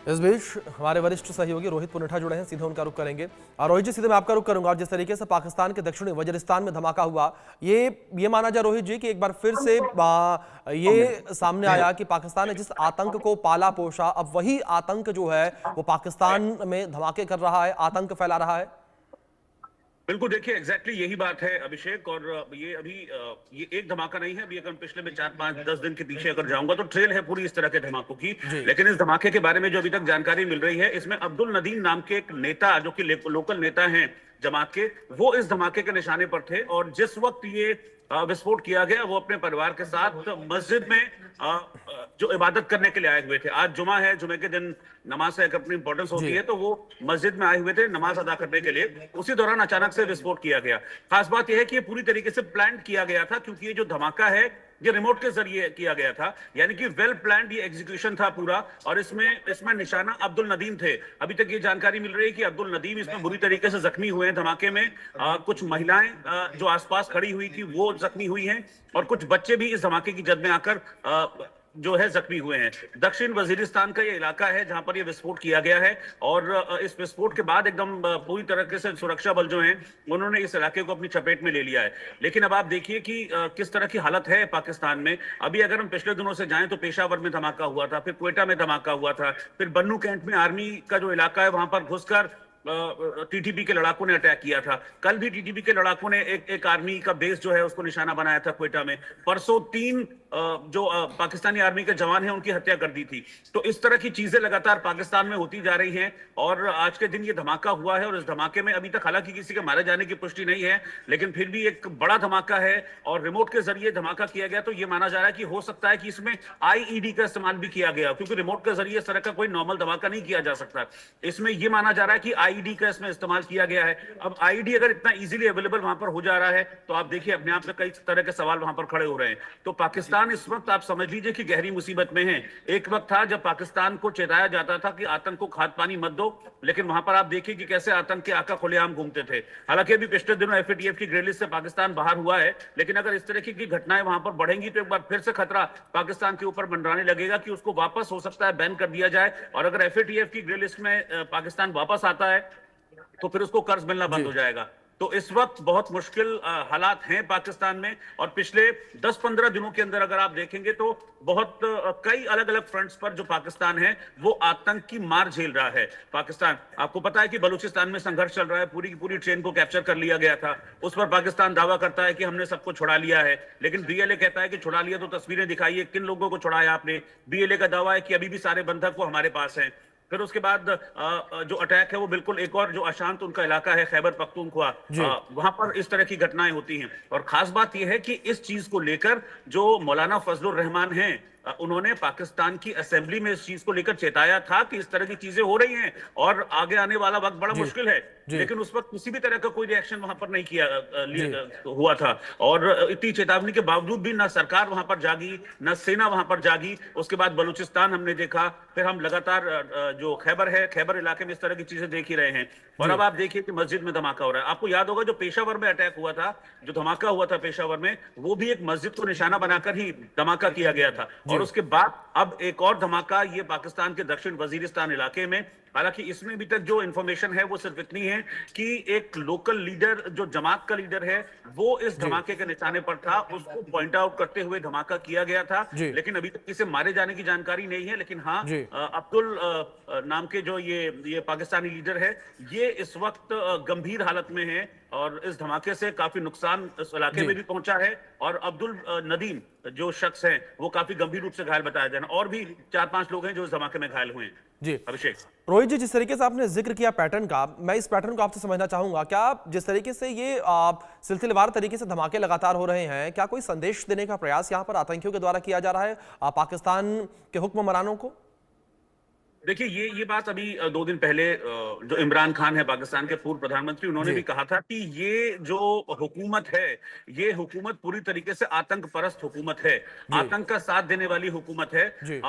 इस बीच हमारे वरिष्ठ सहयोगी रोहित पुनेठा जुड़े हैं, सीधे उनका रुख करेंगे। और रोहित जी, सीधे मैं आपका रुख करूंगा। और जिस तरीके से पाकिस्तान के दक्षिणी वजीरिस्तान में धमाका हुआ, ये माना जाए रोहित जी कि एक बार फिर से ये सामने आया कि पाकिस्तान ने जिस आतंक को पाला पोषा, अब वही आतंक जो है वो पाकिस्तान में धमाके कर रहा है, आतंक फैला रहा है। बिल्कुल, देखिए एग्जैक्टली यही बात है अभिषेक। और ये अभी ये एक धमाका नहीं है। अभी अगर पिछले में 4-5-10 दिन के पीछे अगर जाऊंगा तो ट्रेल है पूरी इस तरह के धमाकों की। लेकिन इस धमाके के बारे में जो अभी तक जानकारी मिल रही है, इसमें अब्दुल नदीम नाम के एक नेता, जो कि लोकल नेता हैं जमात के, वो इस धमाके के निशाने पर थे। और जिस वक्त ये विस्फोट किया गया, वो अपने परिवार के साथ मस्जिद में जो इबादत करने के लिए आए हुए थे। आज जुमा है, जुमे के दिन नमाज का एक अपनी इंपॉर्टेंस होती है, तो वो मस्जिद में आए हुए थे नमाज अदा करने के लिए। उसी दौरान अचानक से विस्फोट किया गया। खास बात यह है कि ये पूरी तरीके से प्लान किया गया था, क्योंकि ये जो धमाका है ये रिमोट के जरिए किया गया था, यानी कि वेल प्लान्ड ये एग्जीक्यूशन था पूरा। और इसमें निशाना अब्दुल नदीम थे। अभी तक ये जानकारी मिल रही है कि अब्दुल नदीम इसमें बुरी तरीके से जख्मी हुए हैं धमाके में। कुछ महिलाएं जो आसपास खड़ी हुई थी वो जख्मी हुई हैं, और कुछ बच्चे भी इस धमाके की जद में आकर जो है जख्मी हुए हैं। दक्षिण वजीरिस्तान का ये इलाका है जहां पर ये विस्फोट किया गया है। और इस विस्फोट के बाद एकदम पूरी तरीके से सुरक्षा बल जो हैं उन्होंने इस इलाके को अपनी चपेट में ले लिया है। लेकिन अब आप देखिए कि किस तरह की हालत है पाकिस्तान में। अभी अगर हम पिछले दिनों से जाएं तो पेशावर में धमाका हुआ था, फिर क्वेटा में धमाका हुआ था, फिर बन्नू कैंट में आर्मी का जो इलाका है वहां पर घुसकर टीटीपी के लड़ाकों ने अटैक किया था। कल भी टीटीपी के लड़ाकों ने एक आर्मी का बेस जो है उसको निशाना बनाया था क्वेटा में। परसों 3 जो पाकिस्तानी आर्मी के जवान हैं उनकी हत्या कर दी थी। तो इस तरह की चीजें लगातार पाकिस्तान में होती जा रही हैं। और आज के दिन ये धमाका हुआ है, और इस धमाके में अभी तक हालांकि किसी के मारे जाने की पुष्टि नहीं है, लेकिन फिर भी एक बड़ा धमाका है और रिमोट के जरिए धमाका किया गया। तो ये माना जा रहा है कि हो सकता है कि इसमें आईईडी का इस्तेमाल भी किया गया, क्योंकि रिमोट के जरिए इस तरह का कोई नॉर्मल धमाका नहीं किया जा सकता। इसमें यह माना जा रहा है कि आईईडी का इसमें इस्तेमाल किया गया है। अब आईईडी अगर इतना इजीली अवेलेबल वहां पर हो जा रहा है, तो आप देखिए अपने आप में कई तरह के सवाल वहां पर खड़े हो रहे हैं। तो पाकिस्तान इस वक्त आप समझ लीजिए कि गहरी मुसीबत में है। एक वक्त था जब पाकिस्तान को चेताया जाता था कि आतंक को खाद पानी मत दो, लेकिन वहां पर आप देखिए कि कैसे आतंक के आका खुलेआम घूमते थे। हालांकि अभी पिछले दिनों एफएटीएफ की ग्रे लिस्ट से पाकिस्तान बाहर हुआ है, लेकिन अगर इस तरह की घटनाएं वहां पर बढ़ेंगी तो एक बार फिर से खतरा पाकिस्तान के ऊपर मंडराने लगेगा कि उसको वापस हो सकता है बैन कर दिया जाए। और अगर एफएटीएफ की ग्रे लिस्ट में पाकिस्तान वापस आता है तो फिर उसको कर्ज मिलना बंद हो जाएगा। तो इस वक्त बहुत मुश्किल हालात हैं पाकिस्तान में। और पिछले 10-15 दिनों के अंदर अगर आप देखेंगे तो बहुत कई अलग अलग फ्रंट्स पर जो पाकिस्तान है वो आतंक की मार झेल रहा है। पाकिस्तान, आपको पता है कि बलूचिस्तान में संघर्ष चल रहा है, पूरी की पूरी ट्रेन को कैप्चर कर लिया गया था। उस पर पाकिस्तान दावा करता है कि हमने सबको छुड़ा लिया है, लेकिन बीएलए कहता है कि छुड़ा लिया तो तस्वीरें दिखाइए, किन लोगों को छुड़ाया आपने। बीएलए का दावा है कि अभी भी सारे बंधक वो हमारे पास हैं। फिर उसके बाद जो अटैक है वो बिल्कुल एक और जो अशांत उनका इलाका है खैबर पख्तूनख्वा, वहां पर इस तरह की घटनाएं होती हैं। और खास बात यह है कि इस चीज को लेकर जो मौलाना फजलुर रहमान हैं, उन्होंने पाकिस्तान की असेंबली में इस चीज को लेकर चेताया था कि इस तरह की चीजें हो रही हैं और आगे आने वाला वक्त बड़ा मुश्किल है। लेकिन उस वक्त किसी भी तरह का कोई रिएक्शन वहां पर नहीं किया हुआ था। और इतनी चेतावनी के बावजूद भी ना सरकार वहां पर जागी, ना सेना वहां पर जागी। उसके बाद बलूचिस्तान हमने देखा, फिर हम लगातार जो खैबर है, खैबर इलाके में इस तरह की चीजें देख ही रहे हैं। और अब आप देखिए कि मस्जिद में धमाका हो रहा है। आपको याद होगा जो पेशावर में अटैक हुआ था, जो धमाका हुआ था पेशावर में, वो भी एक मस्जिद को निशाना बनाकर ही धमाका किया गया था। और उसके बाद अब एक और धमाका ये पाकिस्तान के दक्षिण वजीरिस्तान इलाके में। हालांकि इसमें भी तक जो इंफॉर्मेशन है वो सिर्फ इतनी है कि एक लोकल लीडर, जो जमात का लीडर है, वो इस धमाके के निशाने पर था, उसको पॉइंट आउट करते हुए धमाका किया गया था। लेकिन अभी तक किसी मारे जाने की जानकारी नहीं है। लेकिन हाँ, अब्दुल नाम के जो ये पाकिस्तानी लीडर है, ये इस वक्त गंभीर हालत में है और इस धमाके से काफी नुकसान इस इलाके में भी पहुंचा है। और अब्दुल नदीम जो शख्स है वो काफी गंभीर रूप से घायल बताया जा रहा है। और भी 4-5 लोग हैं जो इस धमाके में घायल हुए हैं। जी अभिषेक। रोहित जी, जिस तरीके से आपने जिक्र किया पैटर्न का, मैं इस पैटर्न को आपसे समझना चाहूंगा। क्या जिस तरीके से ये सिलसिलेवार तरीके से धमाके लगातार हो रहे हैं, क्या कोई संदेश देने का प्रयास यहां पर आतंकियों के द्वारा किया जा रहा है पाकिस्तान के हुक्मरानों को? देखिए ये बात अभी 2 दिन पहले जो इमरान खान है पाकिस्तान के पूर्व प्रधानमंत्री, उन्होंने भी कहा था कि ये जो हुकूमत है, ये हुकूमत पूरी तरीके से आतंक परस्त हुकूमत है, आतंक का साथ देने वाली हुकूमत है।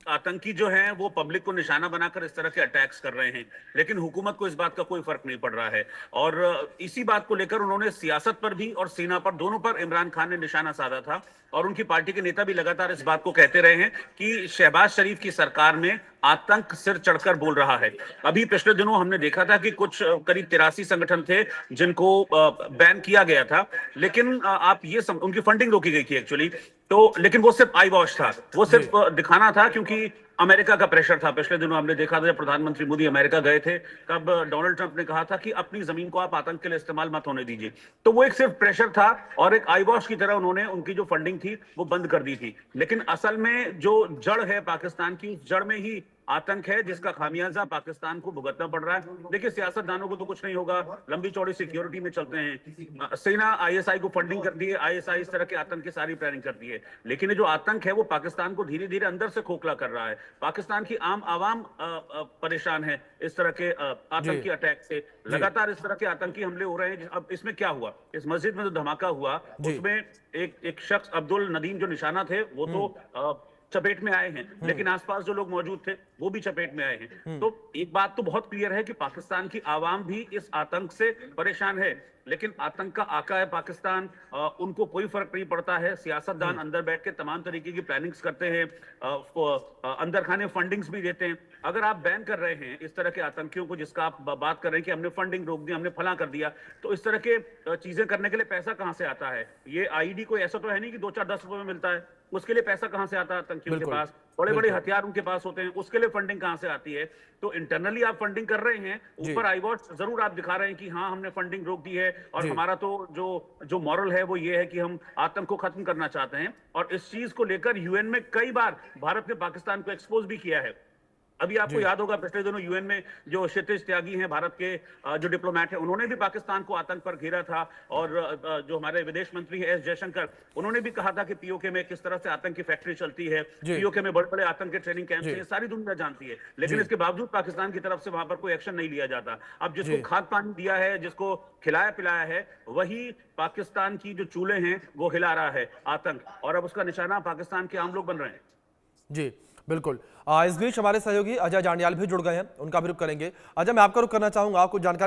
आतंकी जो हैं वो पब्लिक को निशाना बनाकर इस तरह के अटैक्स कर रहे हैं, लेकिन हुकूमत को इस बात का कोई फर्क नहीं पड़ रहा है। और इसी बात को लेकर उन्होंने सियासत पर भी और सेना पर, दोनों पर इमरान खान ने निशाना साधा था। और उनकी पार्टी के नेता भी लगातार इस बात को कहते रहे हैं कि शहबाज शरीफ की सरकार में आतंक सिर चढ़कर बोल रहा है। अभी पिछले दिनों हमने देखा था कि कुछ करीब 83 संगठन थे जिनको बैन किया गया था, लेकिन आप ये उनकी फंडिंग रोकी गई थी एक्चुअली, तो लेकिन वो सिर्फ आई वॉश था, वो सिर्फ दिखाना था, क्योंकि अमेरिका का प्रेशर था। पिछले दिनों हमने देखा था जब प्रधानमंत्री मोदी अमेरिका गए थे, तब डोनाल्ड ट्रंप ने कहा था कि अपनी जमीन को आप आतंक के लिए इस्तेमाल मत होने दीजिए। तो वो एक सिर्फ प्रेशर था और एक आई वॉश की तरह उन्होंने उनकी जो फंडिंग थी वो बंद कर दी थी। लेकिन असल में जो जड़ है पाकिस्तान की, उस जड़ में ही आतंक है, जिसका खामियाजा पाकिस्तान को भुगतना पड़ रहा है। देखिए, सियासतदानों को तो कुछ नहीं होगा, लंबी चौड़ी सिक्योरिटी में चलते हैं। सेना आईएसआई को फंडिंग करती है, आईएसआई इस तरह के आतंक की सारी प्लानिंग करती है। लेकिन ये जो आतंक है वो पाकिस्तान को धीरे धीरे अंदर से खोखला कर रहा है। पाकिस्तान की आम आवाम परेशान है इस तरह के आतंकी अटैक से। लगातार इस तरह के आतंकी हमले हो रहे हैं। अब इसमें क्या हुआ, इस मस्जिद में जो धमाका हुआ उसमें एक शख्स अब्दुल नदीम जो निशाना थे वो तो चपेट में आए हैं, लेकिन आसपास जो लोग मौजूद थे वो भी चपेट में आए हैं। तो एक बात तो बहुत क्लियर है कि पाकिस्तान की आवाम भी इस आतंक से परेशान है, लेकिन आतंक का आका है पाकिस्तान, उनको कोई फर्क नहीं पड़ता है। सियासतदान अंदर बैठ के तमाम तरीके की प्लानिंग्स करते हैं, अंदर खाने फंडिंग्स भी देते हैं। अगर आप बैन कर रहे हैं इस तरह के आतंकियों को, जिसका आप बात कर रहे हैं कि हमने फंडिंग रोक दी, हमने फला कर दिया, तो इस तरह के चीजें करने के लिए पैसा कहां से आता है? ये आईडी कोई ऐसा तो है नहीं कि 2-4-10 रुपए में मिलता है, उसके लिए पैसा कहां से आता है? आतंकियों के पास बड़े बड़े हथियार उनके पास होते हैं, उसके लिए फंडिंग कहां से आती है? तो इंटरनली आप फंडिंग कर रहे हैं, ऊपर आई वॉच जरूर आप दिखा रहे हैं कि हाँ हमने फंडिंग रोक दी है और हमारा तो जो मॉरल है वो ये है कि हम आतंक को खत्म करना चाहते हैं। और इस चीज को लेकर यूएन में कई बार भारत ने पाकिस्तान को एक्सपोज भी किया है। अभी आपको याद होगा पिछले दिनों यूएन में जो क्षितिज त्यागी हैं भारत के जो डिप्लोमेट हैं, उन्होंने भी पाकिस्तान को आतंक पर घेरा था। और जो हमारे विदेश मंत्री हैं एस जयशंकर, उन्होंने भी कहा था कि पीओके में किस तरह से आतंक की फैक्ट्री चलती है, पीओके में बड़े बड़े आतंक के ट्रेनिंग कैंप हैं, सारी दुनिया जानती है। लेकिन इसके बावजूद पाकिस्तान की तरफ से वहां पर कोई एक्शन नहीं लिया जाता। अब जिसको खाद पानी दिया है, जिसको खिलाया पिलाया है, वही पाकिस्तान की जो चूल्हे हैं वो हिला रहा है आतंक, और अब उसका निशाना पाकिस्तान के आम लोग बन रहे हैं। जी बिल्कुल। इस बीच हमारे सहयोगी अजय जांडियाल भी जुड़ गए हैं, उनका भी रुख करेंगे। अजय, मैं आपका रुख करना चाहूंगा, कुछ जानकारी